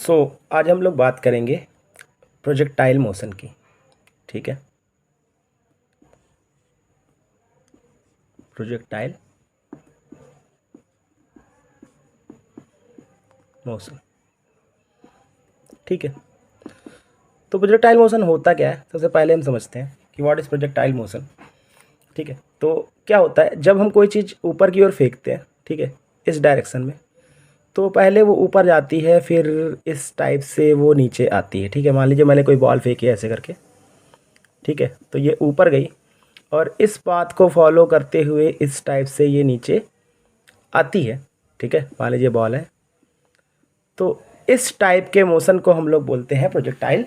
सो आज हम लोग बात करेंगे प्रोजेक्टाइल मोशन की। ठीक है, प्रोजेक्टाइल मोशन। ठीक है, तो प्रोजेक्टाइल मोशन होता क्या है, सबसे पहले हम समझते हैं कि व्हाट इज़ प्रोजेक्टाइल मोशन। ठीक है, तो क्या होता है जब हम कोई चीज़ ऊपर की ओर फेंकते हैं, ठीक है, इस डायरेक्शन में, तो पहले वो ऊपर जाती है, फिर इस टाइप से वो नीचे आती है। ठीक है, मान लीजिए मैंने कोई बॉल फेंकी है ऐसे करके। ठीक है, तो ये ऊपर गई और इस पाथ को फॉलो करते हुए इस टाइप से ये नीचे आती है। ठीक है, मान लीजिए बॉल है, तो इस टाइप के मोशन को हम लोग बोलते हैं प्रोजेक्टाइल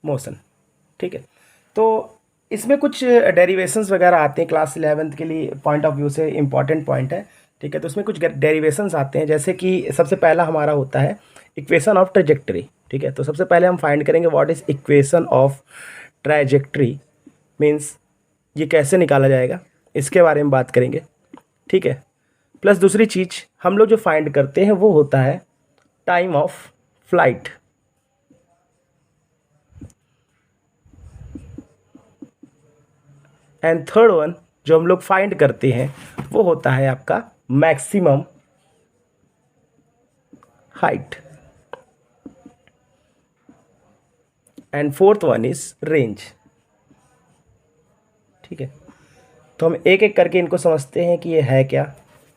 मोशन। ठीक है, तो इसमें कुछ डेरिवेशंस वगैरह आते हैं, क्लास 11th के लिए पॉइंट ऑफ व्यू से इम्पॉर्टेंट पॉइंट है। ठीक है, तो उसमें कुछ डेरिवेशंस आते हैं, जैसे कि सबसे पहला हमारा होता है इक्वेशन ऑफ ट्रेजेक्टरी। ठीक है, तो सबसे पहले हम फाइंड करेंगे what is equation of trajectory, means ये कैसे निकाला जाएगा, इसके बारे में बात करेंगे। ठीक है, प्लस दूसरी चीज़ हम लोग जो फाइंड करते हैं वो होता है time of flight. And third one जो हम लोग फाइंड करते हैं वो होता है आपका maximum height. And fourth one is range. ठीक है, तो हम एक एक करके इनको समझते हैं कि ये है क्या।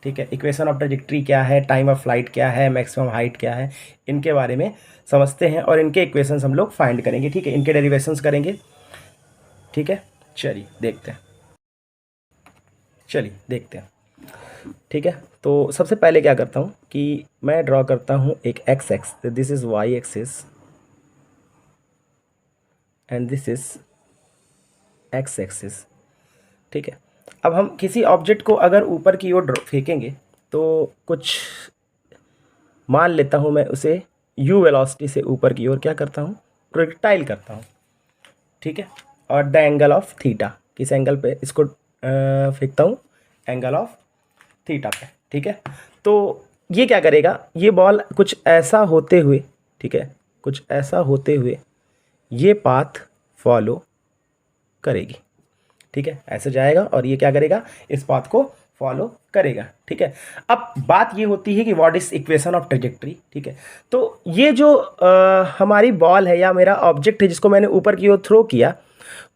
ठीक है, इक्वेशन ऑफ ट्रेजेक्टरी क्या है, टाइम ऑफ फ्लाइट क्या है, मैक्सिमम हाइट क्या है, इनके बारे में समझते हैं और इनके इक्वेशंस हम लोग फाइंड करेंगे। ठीक है, इनके डेरिवेशंस करेंगे। ठीक है, चलिए देखते हैं। ठीक है, तो सबसे पहले क्या करता हूँ कि मैं ड्रॉ करता हूँ एक x x, this is why axis and this is x axis. ठीक है, अब हम किसी ऑब्जेक्ट को अगर ऊपर की ओर फेंकेंगे तो कुछ मान लेता हूँ मैं उसे यू वेलोसिटी से ऊपर की ओर क्या करता हूँ, प्रोजेक्टाइल करता हूँ। ठीक है, और द एंगल ऑफ थीटा, किस एंगल पे इसको फेंकता हूँ, एंगल ऑफ थीटा पे। ठीक है, तो ये क्या करेगा, ये बॉल कुछ ऐसा होते हुए, ठीक है, कुछ ऐसा होते हुए ये पाथ फॉलो करेगी। ठीक है, ऐसे जाएगा और ये क्या करेगा, इस पाथ को फॉलो करेगा। ठीक है, अब बात ये होती है कि what is equation of trajectory. ठीक है, तो ये जो हमारी बॉल है या मेरा ऑब्जेक्ट है जिसको मैंने ऊपर की ओर थ्रो किया,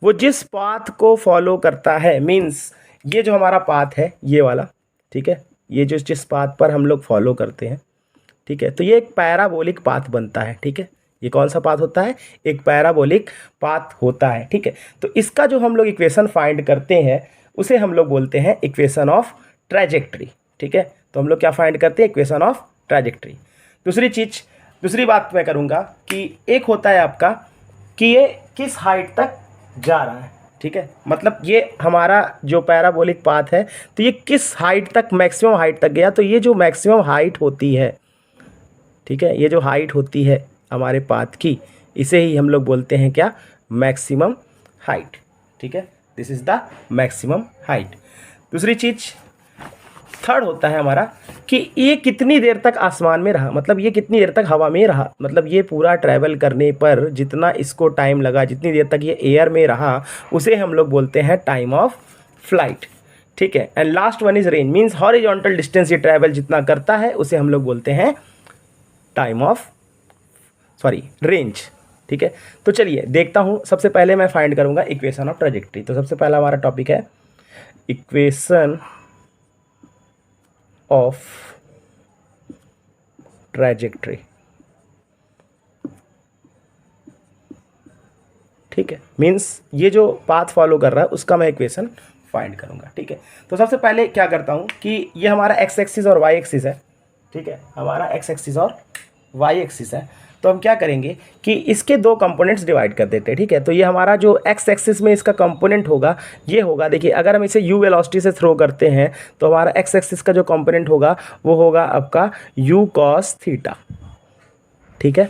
वो जिस पाथ को फॉलो करता है, मीन्स ये जो हमारा पाथ है ये वाला, ठीक है, ये जो जिस पाथ पर हम लोग फॉलो करते हैं, ठीक है, तो ये एक पैराबोलिक पाथ बनता है। ठीक है, ये कौन सा पाथ होता है, एक पैराबोलिक पाथ होता है। ठीक है, तो इसका जो हम लोग इक्वेशन फाइंड करते हैं उसे हम लोग बोलते हैं इक्वेशन ऑफ ट्रैजेक्टरी। ठीक है, तो हम लोग क्या फाइंड करते हैं, इक्वेशन ऑफ ट्रैजेक्टरी। दूसरी बात मैं करूँगा कि एक होता है आपका कि ये किस हाइट तक जा रहा है। ठीक है, मतलब ये हमारा जो पैराबोलिक पाथ है तो ये किस हाइट तक, मैक्सिमम हाइट तक गया, तो ये जो मैक्सिमम हाइट होती है, ठीक है, ये जो हाइट होती है हमारे पाथ की, इसे ही हम लोग बोलते हैं क्या, मैक्सिमम हाइट। ठीक है, this is the maximum height. दूसरी चीज़, थर्ड होता है हमारा कि ये कितनी देर तक आसमान में रहा, मतलब ये कितनी देर तक हवा में रहा, मतलब ये पूरा ट्रैवल करने पर जितना इसको टाइम लगा, जितनी देर तक ये एयर में रहा, उसे हम लोग बोलते हैं टाइम ऑफ फ्लाइट। ठीक है, and last one is range, means horizontal distance ये ट्रैवल जितना करता है उसे हम लोग बोलते हैं टाइम ऑफ रेंज। ठीक है, तो चलिए देखता हूँ, सबसे पहले मैं फाइंड करूँगा इक्वेशन ऑफ ट्रेजेक्टरी। तो सबसे पहला हमारा टॉपिक है इक्वेशन ऑफ ट्रेजेक्टरी। ठीक है, मीन्स ये जो पाथ फॉलो कर रहा है उसका मैं इक्वेशन फाइंड करूँगा। ठीक है, तो सबसे पहले क्या करता हूँ कि ये हमारा एक्स एक्सिस और वाई एक्सिस है। ठीक है, हमारा एक्स एक्सिस और वाई एक्सिस है, तो हम क्या करेंगे कि इसके दो कंपोनेंट्स डिवाइड कर देते हैं। ठीक है, तो ये हमारा जो एक्स एक्सिस में इसका कंपोनेंट होगा ये होगा, देखिए अगर हम इसे यू वेलोसिटी से थ्रो करते हैं तो हमारा एक्स एक्सिस का जो कंपोनेंट होगा वो होगा आपका यू कॉस थीटा। ठीक है,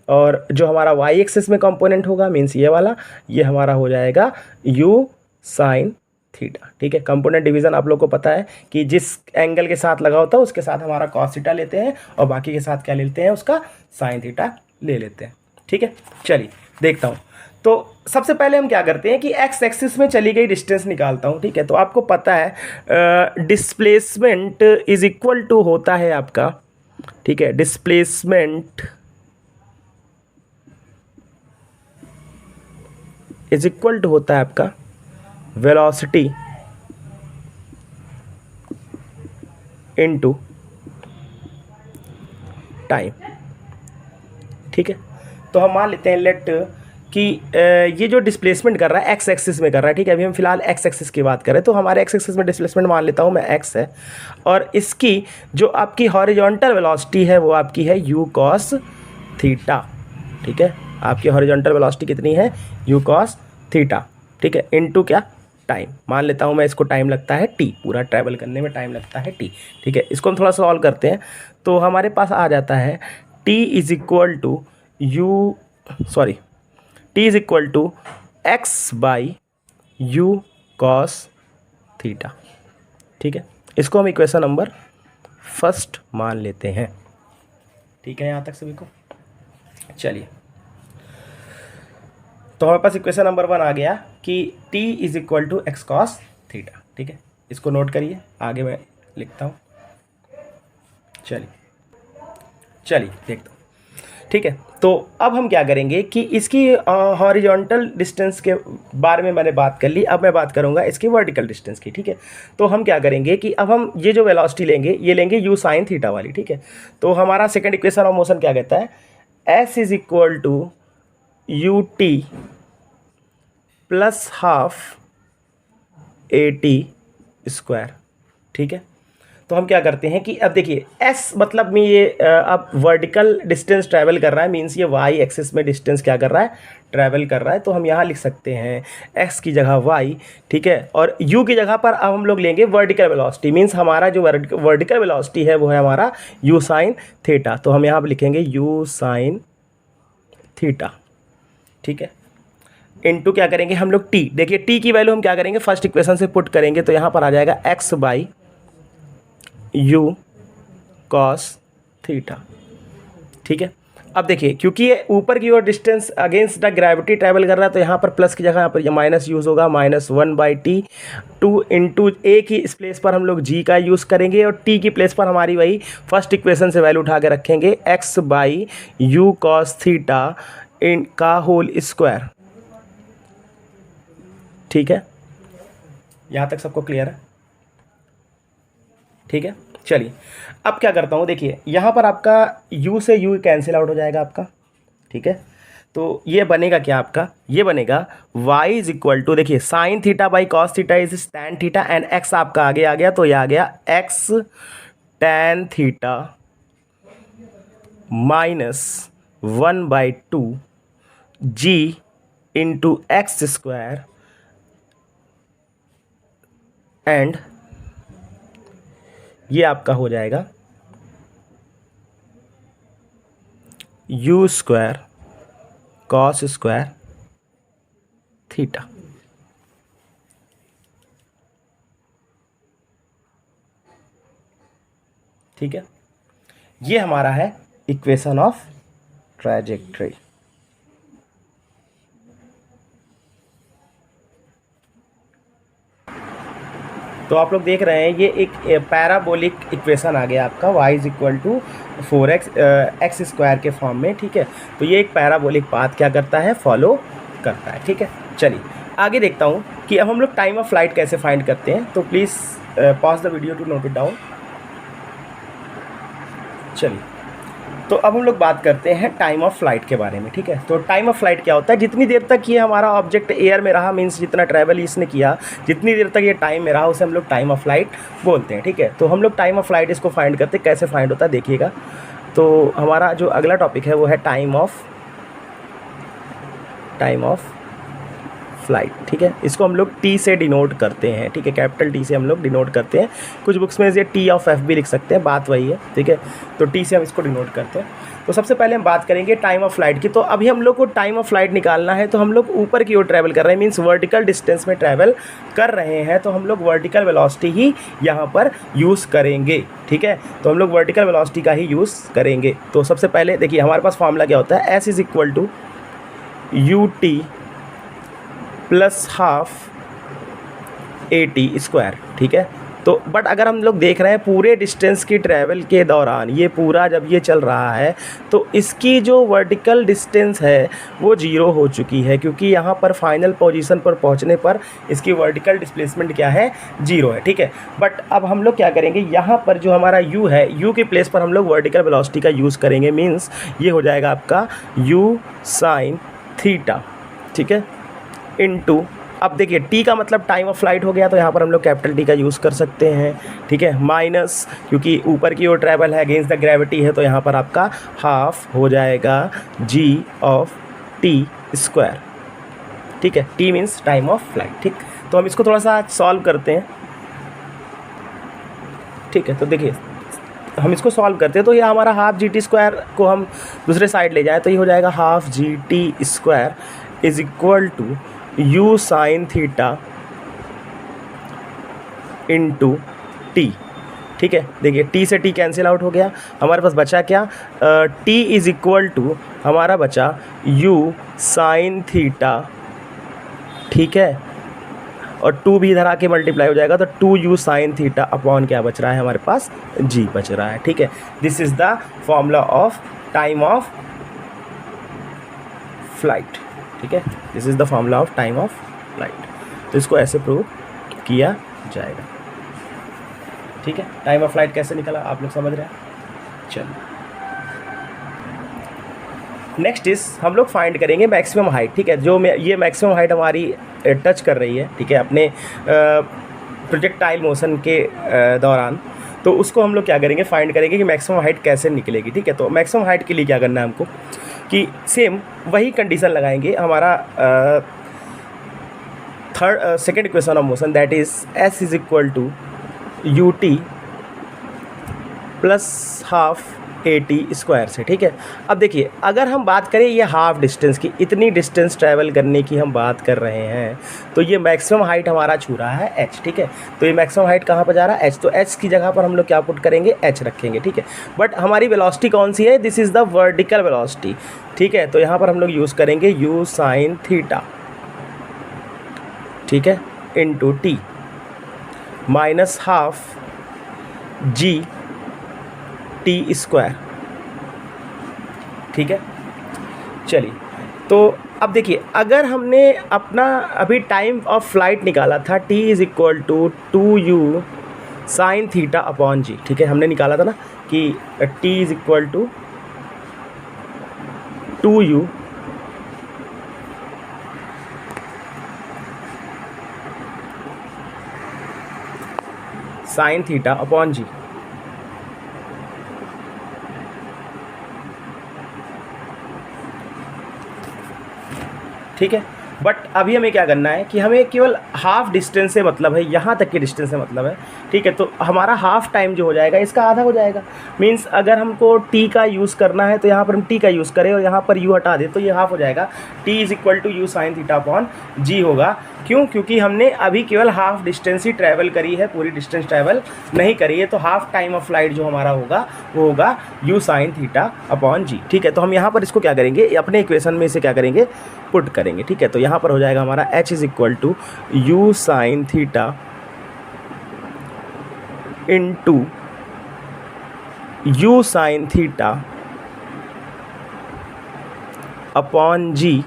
और जो हमारा वाई एक्सिस में कंपोनेंट होगा मीन्स ये वाला, ये हमारा हो जाएगा यू साइन थीटा। ठीक है, कंपोनेंट डिवीजन आप लोग को पता है कि जिस एंगल के साथ लगा होता है उसके साथ हमारा कॉस थीटा लेते हैं और बाकी के साथ क्या लेते हैं, उसका साइन थीटा ले लेते हैं। ठीक है, चलिए देखता हूँ। तो सबसे पहले हम क्या करते हैं कि एक्स एक्सिस में चली गई डिस्टेंस निकालता हूँ। ठीक है, तो आपको पता है डिस्प्लेसमेंट इज इक्वल टू होता है आपका, ठीक है, डिस्प्लेसमेंट इज इक्वल टू होता है आपका वेलोसिटी इनटू टाइम। ठीक है, तो हम मान लेते हैं लेट कि ये जो डिस्प्लेसमेंट कर रहा है एक्स एक्सिस में कर रहा है। ठीक है, अभी हम फिलहाल एक्स एक्सिस की बात करें तो हमारे एक्स एक्सिस में डिस्प्लेसमेंट मान लेता हूँ मैं एक्स है, और इसकी जो आपकी हॉरिजॉन्टल वेलोसिटी है वो आपकी है यू कॉस थीटा। ठीक है, आपकी हॉरिजॉन्टल वेलोसिटी कितनी है, यू कॉस थीटा। ठीक है, इनटू क्या, टाइम। मान लेता हूँ मैं इसको टाइम लगता है टी, पूरा ट्रैवल करने में टाइम लगता है टी। ठीक है, इसको हम थोड़ा सॉल्व करते हैं तो हमारे पास आ जाता है T is equal to T is equal to X by you cos theta. ठीक है, इसको हम इक्वेशन नंबर फर्स्ट मान लेते हैं। ठीक है, यहाँ तक सभी को। चलिए, तो हमारे पास इक्वेशन नंबर 1 आ गया कि t is equal to X cos theta. ठीक है, इसको नोट करिए, आगे मैं लिखता हूँ। चलिए देखता हूँ। ठीक है, तो अब हम क्या करेंगे कि इसकी हॉरिजॉन्टल डिस्टेंस के बारे में मैंने बात कर ली, अब मैं बात करूंगा इसकी वर्टिकल डिस्टेंस की। ठीक है, तो हम क्या करेंगे कि अब हम ये जो वेलोसिटी लेंगे ये लेंगे यू साइन थीटा वाली। ठीक है, तो हमारा सेकंड इक्वेशन ऑफ मोशन क्या कहता है, S is equal to U T plus half A T square. ठीक है, तो हम क्या करते हैं कि अब देखिए s मतलब में ये अब वर्टिकल डिस्टेंस ट्रैवल कर रहा है, मीन्स ये y एक्सिस में डिस्टेंस क्या कर रहा है, ट्रैवल कर रहा है। तो हम यहाँ लिख सकते हैं x की जगह y। ठीक है, और u की जगह पर अब हम लोग लेंगे वर्टिकल वेलोसिटी, मीन्स हमारा जो वर्टिकल वेलोसिटी है वो है हमारा u साइन थीटा। तो हम यहाँ पर लिखेंगे u साइन थीटा। ठीक है, इनटू क्या करेंगे हम लोग t। देखिए t की वैल्यू हम क्या करेंगे, फर्स्ट इक्वेशन से पुट करेंगे तो यहाँ पर आ जाएगा x by you cos theta. ठीक है, अब देखिए क्योंकि ये ऊपर की ओर distance against the gravity travel कर रहा है तो यहाँ पर प्लस की जगह यहाँ पर माइनस यूज़ होगा, -1/t। 2 इंटू ए की इस प्लेस पर हम लोग g का यूज़ करेंगे और t की प्लेस पर हमारी वही फर्स्ट इक्वेशन से वैल्यू उठा के रखेंगे, x by you cos theta इन का होल स्क्वायर। ठीक है, यहाँ तक सबको क्लियर है। ठीक है, चलिए अब क्या करता हूँ, देखिए यहाँ पर आपका u से u कैंसिल आउट हो जाएगा आपका। ठीक है, तो ये बनेगा क्या आपका, ये बनेगा y इज इक्वल टू, देखिए sine theta by cos theta is tan theta and x आपका आगे आ गया, तो ये आ गया x tan theta -1/2 g into x square and ये आपका हो जाएगा you square cos square theta. ठीक है, ये हमारा है इक्वेशन ऑफ ट्रैजेक्टरी। तो आप लोग देख रहे हैं ये एक पैराबोलिक इक्वेशन आ गया आपका, y is equal to 4x X square के फॉर्म में। ठीक है, तो ये एक पैराबोलिक पाथ क्या करता है, फॉलो करता है। ठीक है, चलिए आगे देखता हूँ कि अब हम लोग टाइम ऑफ फ्लाइट कैसे फाइंड करते हैं। तो please pause the video to note it down. चलिए, तो अब हम लोग बात करते हैं टाइम ऑफ फ्लाइट के बारे में। ठीक है, तो टाइम ऑफ फ्लाइट क्या होता है, जितनी देर तक ये हमारा ऑब्जेक्ट एयर में रहा, मीन्स जितना ट्रैवल इसने किया, जितनी देर तक ये टाइम में रहा उसे हम लोग टाइम ऑफ फ्लाइट बोलते हैं। ठीक है, तो हम लोग टाइम ऑफ फ्लाइट इसको फाइंड करते हैं, कैसे फाइंड होता है देखिएगा। तो हमारा जो अगला टॉपिक है वो है टाइम ऑफ फ्लाइट, ठीक है। इसको हम लोग टी से डिनोट करते हैं, ठीक है, कैपिटल टी से हम लोग डिनोट करते हैं। कुछ बुक्स में ये टी ऑफ एफ भी लिख सकते हैं, बात वही है, ठीक है। तो टी से हम इसको डिनोट करते हैं। तो सबसे पहले हम बात करेंगे टाइम ऑफ फ्लाइट की। तो अभी हम लोग को टाइम ऑफ फ्लाइट निकालना है, तो हम लोग ऊपर की ओर ट्रैवल कर रहे हैं, मीन्स वर्टिकल डिस्टेंस में ट्रैवल कर रहे हैं, तो हम लोग वर्टिकल वेलोसिटी ही यहाँ पर यूज़ करेंगे, ठीक है। तो हम लोग वर्टिकल वेलोसिटी का ही यूज़ करेंगे। तो सबसे पहले देखिए हमारे पास फॉर्मूला क्या होता है, S is equal to U T plus half A T square, ठीक है। तो बट अगर हम लोग देख रहे हैं पूरे डिस्टेंस की ट्रैवल के दौरान, ये पूरा जब ये चल रहा है तो इसकी जो वर्टिकल डिस्टेंस है वो 0 हो चुकी है, क्योंकि यहाँ पर फाइनल पोजीशन पर पहुँचने पर इसकी वर्टिकल डिस्प्लेसमेंट क्या है, 0 है, ठीक है। बट अब हम लोग क्या करेंगे, यहाँ पर जो हमारा u है, u के प्लेस पर हम लोग वर्टिकल वेलोसिटी का यूज़ करेंगे, मीन्स ये हो जाएगा आपका u साइन थीटा, ठीक है, इनटू, अब देखिए टी का मतलब टाइम ऑफ फ्लाइट हो गया, तो यहाँ पर हम लोग कैपिटल टी का यूज़ कर सकते हैं, ठीक है, माइनस, क्योंकि ऊपर की ओर ट्रैवल है, अगेंस्ट द ग्रेविटी है, तो यहाँ पर आपका हाफ हो जाएगा जी ऑफ टी स्क्वायर, ठीक है। T means time of flight, ठीक। तो हम इसको थोड़ा सा सॉल्व करते हैं, ठीक है। तो देखिए हम इसको सॉल्व करते हैं, तो ये हमारा हाफ जी टी स्क्वायर को हम दूसरे साइड ले जाए तो ये हो जाएगा half G T square is equal to u sine theta into T, ठीक है। देखिए t से t कैंसिल आउट हो गया, हमारे पास बचा क्या, t इज इक्वल टू हमारा बचा u साइन थीटा, ठीक है, और 2 भी इधर आके मल्टीप्लाई हो जाएगा, तो 2u साइन थीटा अपॉन क्या बच रहा है हमारे पास, g बच रहा है, ठीक है। This is the formula of time of flight, ठीक है। This is the formula of time of flight. तो इसको ऐसे प्रूव किया जाएगा, ठीक है। टाइम ऑफ फ्लाइट कैसे निकला आप लोग समझ रहे हैं। चलिए नेक्स्ट इज हम लोग फाइंड करेंगे मैक्सिमम हाइट, ठीक है। जो ये मैक्सिमम हाइट हमारी टच कर रही है, ठीक है, अपने प्रोजेक्टाइल मोशन के दौरान, तो उसको हम लोग क्या करेंगे, फाइंड करेंगे कि मैक्सिमम हाइट कैसे निकलेगी, ठीक है। तो मैक्सिमम हाइट के लिए क्या करना है हमको, कि सेम वही कंडीशन लगाएंगे, हमारा second equation of motion, that is S is equal to U T plus half A T square से, ठीक है। अब देखिए अगर हम बात करें ये हाफ डिस्टेंस की, इतनी डिस्टेंस ट्रैवल करने की हम बात कर रहे हैं, तो ये मैक्सिमम हाइट हमारा छू रहा है h, ठीक है। तो ये मैक्सिमम हाइट कहाँ पर जा रहा है, h, तो h की जगह पर हम लोग क्या पुट करेंगे, h रखेंगे, ठीक है। बट हमारी वेलोसिटी कौन सी है, this is the vertical velocity, ठीक है। तो यहाँ पर हम लोग यूज़ करेंगे u साइन थीटा, ठीक है, into T minus half G T square, ठीक है। चलिए तो अब देखिए अगर हमने अपना अभी टाइम ऑफ फ्लाइट निकाला था, t is equal to 2u sine theta upon g, ठीक है, हमने निकाला था ना कि t is equal to 2u sine theta upon g, ठीक है। बट अभी हमें क्या करना है कि हमें केवल हाफ डिस्टेंस से मतलब है, यहाँ तक की डिस्टेंस से मतलब है, ठीक है। तो हमारा हाफ टाइम जो हो जाएगा इसका आधा हो जाएगा, मींस अगर हमको t का यूज़ करना है तो यहाँ पर हम t का यूज़ करें और यहाँ पर u हटा दे तो ये हाफ हो जाएगा, t is equal to u sine theta upon g होगा। क्यों, क्योंकि हमने अभी केवल हाफ डिस्टेंस ही ट्रैवल करी है, पूरी डिस्टेंस ट्रैवल नहीं करी है, तो हाफ टाइम ऑफ फ्लाइट जो हमारा होगा वो होगा you sine theta upon g, ठीक है। तो हम यहाँ पर इसको क्या करेंगे, अपने इक्वेशन में इसे क्या करेंगे, पुट करेंगे, ठीक है। तो यहाँ पर हो जाएगा हमारा h is equal to u sine theta into u sine theta upon g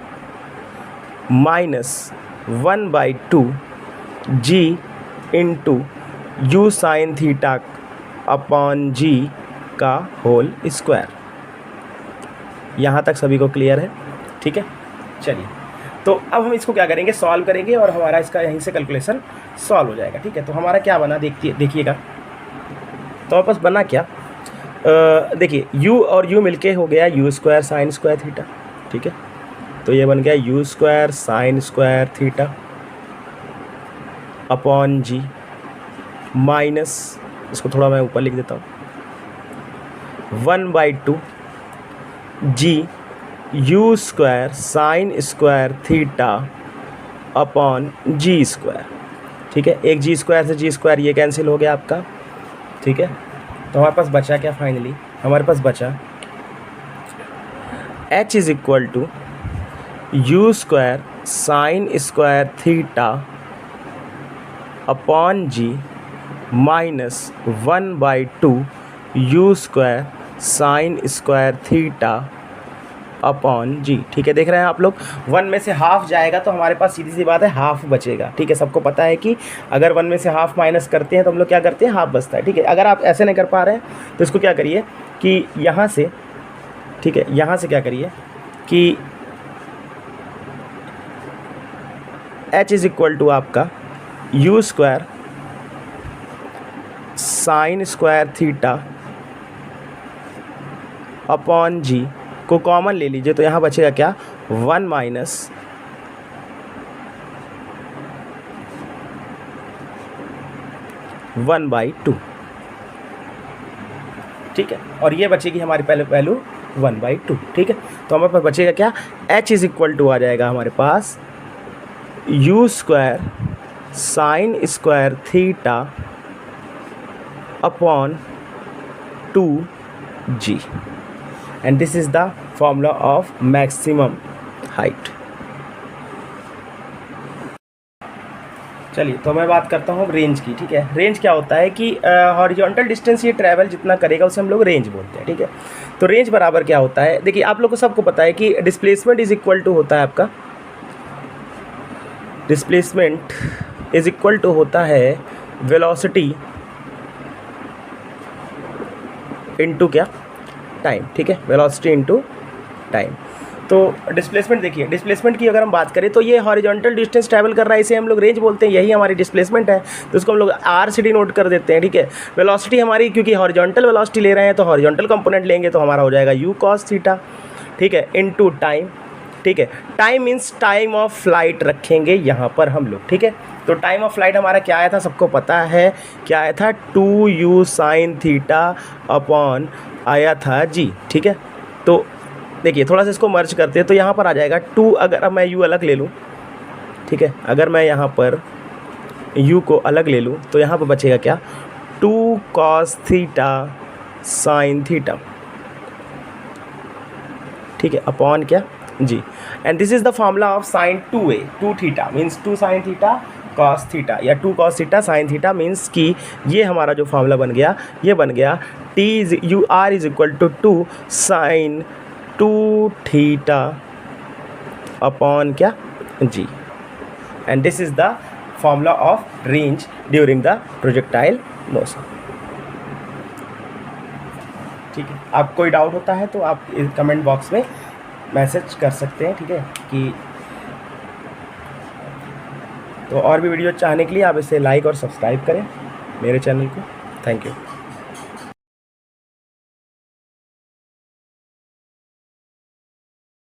minus 1/2 g into u sine theta upon g का होल स्क्वायर। यहाँ तक सभी को क्लियर है, ठीक है। चलिए तो अब हम इसको क्या करेंगे, सॉल्व करेंगे और हमारा इसका यहीं से कैलकुलेशन सॉल्व हो जाएगा, ठीक है। तो हमारा क्या बना देखिएगा, तो हमारे पास बना क्या, देखिए u और u मिलके हो गया u square sine square theta, ठीक है। तो ये बन गया u square sine square theta upon g minus, इसको थोड़ा मैं ऊपर लिख देता हूँ, 1/2 g u square sine square theta upon g square. ठीक है, एक जी स्क्वायर से जी स्क्वायर ये कैंसिल हो गया आपका। ठीक है, तो हमारे पास बचा क्या फाइनली, हमारे पास बचा h is equal to u square sine square theta upon g minus 1/2 u square sine square theta upon g. ठीक है, देख रहे हैं आप लोग, 1 में से हाफ जाएगा तो हमारे पास सीधी सी बात है हाफ बचेगा। ठीक है, सबको पता है कि अगर 1 में से हाफ माइनस करते हैं तो हम लोग क्या करते हैं, हाफ बचता है। ठीक है, अगर आप ऐसे नहीं कर पा रहे हैं तो इसको क्या करिए कि यहाँ से, ठीक है, यहाँ से क्या करिए कि h इज इक्वल टू आपका u square sine square theta upon g को कॉमन ले लीजिए, तो यहाँ बचेगा क्या, 1 माइनस 1/2। ठीक है, और ये बचेगी हमारी पहले वैल्यू 1/2। ठीक है, तो हमारे पास बचेगा क्या, h इज इक्वल टू आ जाएगा हमारे पास u square sine square theta upon 2g and this is the formula of maximum height। चलिए, तो मैं बात करता हूँ रेंज की। ठीक है, रेंज क्या होता है कि हॉरिजॉन्टल डिस्टेंस ये ट्रैवल जितना करेगा उसे हम लोग रेंज बोलते हैं। ठीक है, तो रेंज बराबर क्या होता है, देखिए आप लोग को सबको पता है कि डिस्प्लेसमेंट इज इक्वल टू होता है आपका, डिस्प्लेसमेंट इज इक्वल टू होता है वेलोसिटी इनटू क्या, टाइम। ठीक है, वेलोसिटी इनटू टाइम। तो डिस्प्लेसमेंट देखिए, डिस्प्लेसमेंट की अगर हम बात करें तो ये हॉरिजॉन्टल डिस्टेंस ट्रैवल कर रहा है, इसे हम लोग रेंज बोलते हैं, यही हमारी डिस्प्लेसमेंट है, तो उसको हम लोग आर सी डी नोट कर देते हैं। ठीक है, वेलोसिटी हमारी, क्योंकि हॉरिजॉन्टल वेलोसिटी ले रहे हैं तो हॉरिजॉन्टल कंपोनेंट लेंगे तो हमारा हो जाएगा यू कॉस थीटा। ठीक है, इनटू टाइम। ठीक है, time means time of flight रखेंगे यहाँ पर हम लोग। ठीक है, तो टाइम ऑफ फ्लाइट हमारा क्या आया था, सबको पता है क्या आया था, 2u साइन थीटा अपॉन आया था जी। ठीक है, तो देखिए थोड़ा सा इसको मर्ज करते हैं तो यहाँ पर आ जाएगा 2, अगर अब मैं u अलग ले लूँ, ठीक है, अगर मैं यहाँ पर u को अलग ले लूँ तो यहाँ पर बचेगा क्या, 2 cos थीटा साइन थीटा। ठीक है, अपॉन क्या जी, and this is the formula of sine 2a 2 theta means 2 sine theta cos theta, या 2 cos theta sine theta means कि ये हमारा जो फॉर्मूला बन गया, ये बन गया u R is equal to 2 sine 2 theta upon क्या जी, and this is the formula of range during the projectile motion. ठीक है, आप कोई डाउट होता है तो आप कमेंट बॉक्स में मैसेज कर सकते हैं। ठीक है, कि तो और भी वीडियो चाहने के लिए आप इसे लाइक और सब्सक्राइब करें मेरे चैनल को। Thank you.